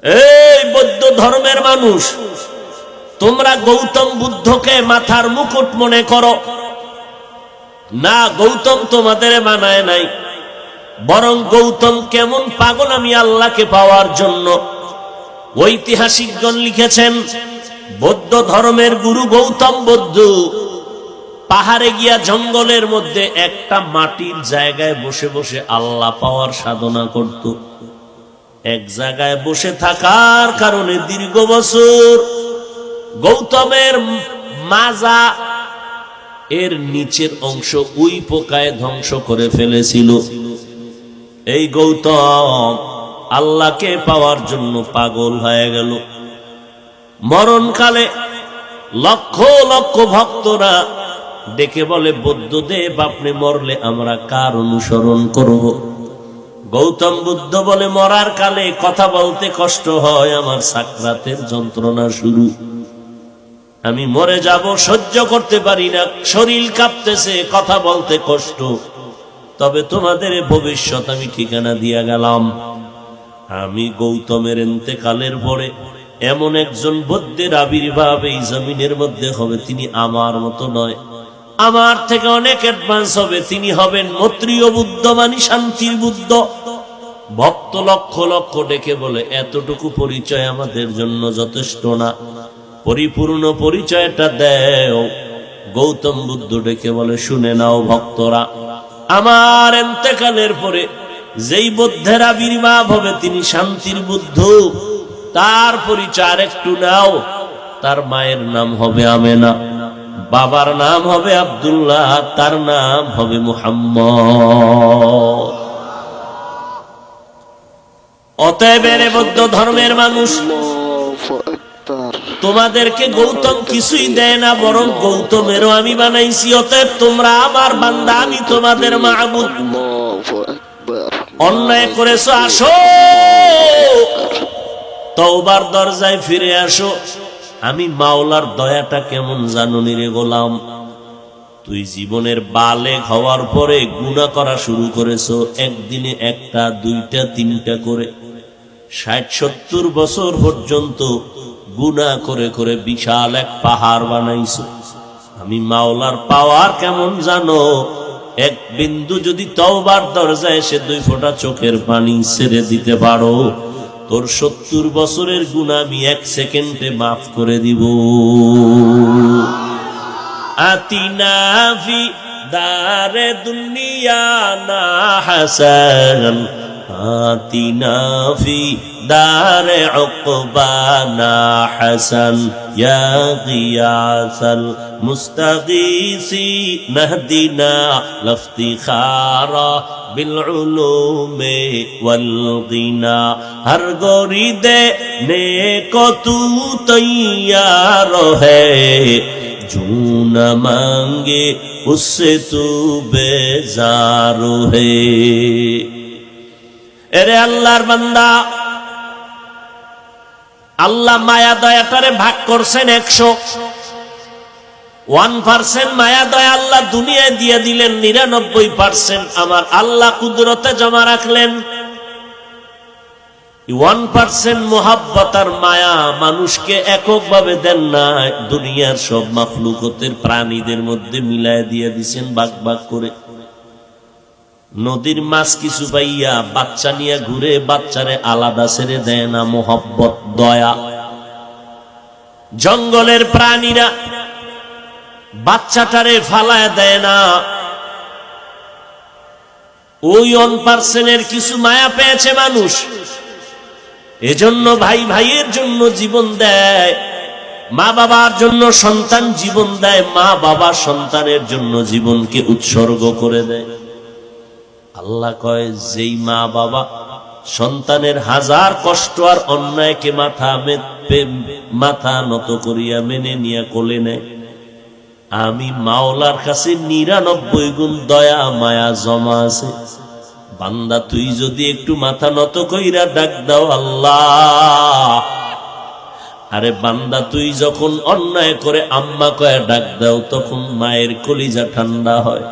এই বৌদ্ধ ধর্মের মানুষ, তোমরা গৌতম বুদ্ধকে মাথার মুকুট মনে করো না। গৌতম তোমাদের বানায় নাই, বরং গৌতম কেমন পাগল আমি আল্লাহকে পাওয়ার জন্য। ঐতিহাসিকগণ লিখেছেন, বৌদ্ধ ধর্মের গুরু গৌতম বুদ্ধ পাহাড়ে গিয়া জঙ্গলের মধ্যে একটা মাটির জায়গায় বসে বসে আল্লাহ পাওয়ার সাধনা করত। এক জায়গায় বসে থাকার কারণে দীর্ঘ বছর গৌতমের মাজা এর নিচের অংশ উই পোকায় ধ্বংস করে ফেলেছিল। এই গৌতম আল্লাহকে পাওয়ার জন্য পাগল হয়ে গেল। মরণকালে লক্ষ লক্ষ ভক্তরা ডেকে বলে, বুদ্ধদেব আপনি মরলে আমরা কার অনুসরণ করব? গৌতম বুদ্ধ বলে, মরার কালে কথা বলতে কষ্ট হয়, আমার সাকরাতের যন্ত্রণা শুরু, আমি মরে যাব, সহ্য করতে পারি না, শরীর কাঁপতেছে, কথা বলতে কষ্ট। তবে তোমাদের ভবিষ্যৎ আমি ঠিকানা দিয়া গেলাম। আমি গৌতমের ইন্তেকালের পরে এমন একজন বুদ্ধের আবির্ভাব এই জমিনের মধ্যে হবে, তিনি আমার মতো নয়, আমার থেকে অনেক অ্যাডভান্স হবে। তিনি হবেন মৈত্রীয় বুদ্ধ, মানে শান্তির বুদ্ধ। ভক্ত লক্ষ লক্ষ ডেকে বলে, এতটুকু পরিচয় আমাদের জন্য যথেষ্ট না, পরিপূর্ণ পরিচয়টা দেও। গৌতম বুদ্ধ ডেকে বলে, শুনে নাও ভক্তরা, আমার ইন্তেকালের পরে যেই বুদ্ধের আবির্ভাব হবে তিনি শান্তির বুদ্ধ, তার পরিচয় একটু নাও। তার মায়ের নাম হবে আমেনা, বাবার নাম হবে আব্দুল্লাহ, তার নাম হবে মুহাম্মদ। অতএব এর বৌদ্ধ ধর্মের মানুষ, তোমাদেরকে গৌতম কিছুই দেয় না, বরং গৌতমেরও আমি বানাইছি। অতএব তোমরা আমার বান্দা, আমি তোমাদের মাবুদ। অন্যায় করেছো, আসো তওবার দরজায় ফিরে আসো। আমি মাওলার দয়াটা কেমন জানুনি রে গোলাম? তুই জীবনের বালেগ হওয়ার পরে গুনাহ করা শুরু করেছো, একদিনে একটা, দুইটা, তিনটা করে ৬০-৭০ বছর পর্যন্ত গুনাহ করে করে বিশাল এক পাহাড় বানাইছো। আমি মাওলার পাওয়ার কেমন জানো? এক বিন্দু যদি তওবার দরজায় এসে 2 ফোঁটা চোখের পানি ছেড়ে দিতে পারো, তোর ৭০ বছরের গুনাহ আমি 1 সেকেন্ডে মাফ করে দিব। আতিনা ফি দারে দুনিয়া না হাসান, আতিনা ফি দারে উকবানা হাসান, ইয়া গিয়াসাল মুস্তাগীসি নাহদিনা লফতিখারা বিল উলুমে ওয়াল গিনা। হর গরিদে নেকো তু তৈয়ার হ্যায়, जो न मांगे उससे तू बेजार है। এরে আল্লাহর বান্দা, আল্লাহ মায়া দয়াটারে ভাগ করছেন 100% মায়া দয়া আল্লাহ দুনিয়ায় দিয়ে দিলেন, 99% আমার আল্লাহ কুদরতে জমা রাখলেন। 1% মোহাব্বত আর মায়া মানুষকে এককভাবে দেন না, দুনিয়ার সব মাখলুকতের প্রাণীদের মধ্যে মিলায় দিয়ে দিছেন ভাগ ভাগ করে। নদীর মাছ কিছু পাইয়া বাচ্চা নিয়ে ঘুরে, বাচ্চারে আলাদা ছেড়ে দেয় না, মোহাব্বত দয়া। জঙ্গলের প্রাণীরা বাচ্চাটারে ফালায় দেয় না, ওই 1% কিছু মায়া পেয়েছে মানুষ, এজন্য ভাই ভাইয়ের জন্য জীবন দেয়, মা বাবার জন্য সন্তান জীবন দেয়, মা বাবা সন্তানের জন্য জীবনকে উৎসর্গ করে দেয়। আল্লাহ কয়, যেই মা বাবা সন্তানের হাজার কষ্ট আর অন্যায়কে মাথা নত করিয়া মেনে নিয়ে কোলে নেয়, আমি মাওলার কাছে 99 গুণ দয়া মায়া জমা আছে। বান্দা তুই যদি একটু মাথা নত কইরা ডাক দাও আল্লাহ, আরে বান্দা তুই যখন অন্যায় করে আম্মা কয়ে ডাক দাও, তখন মায়ের কলিজা ঠান্ডা হয়।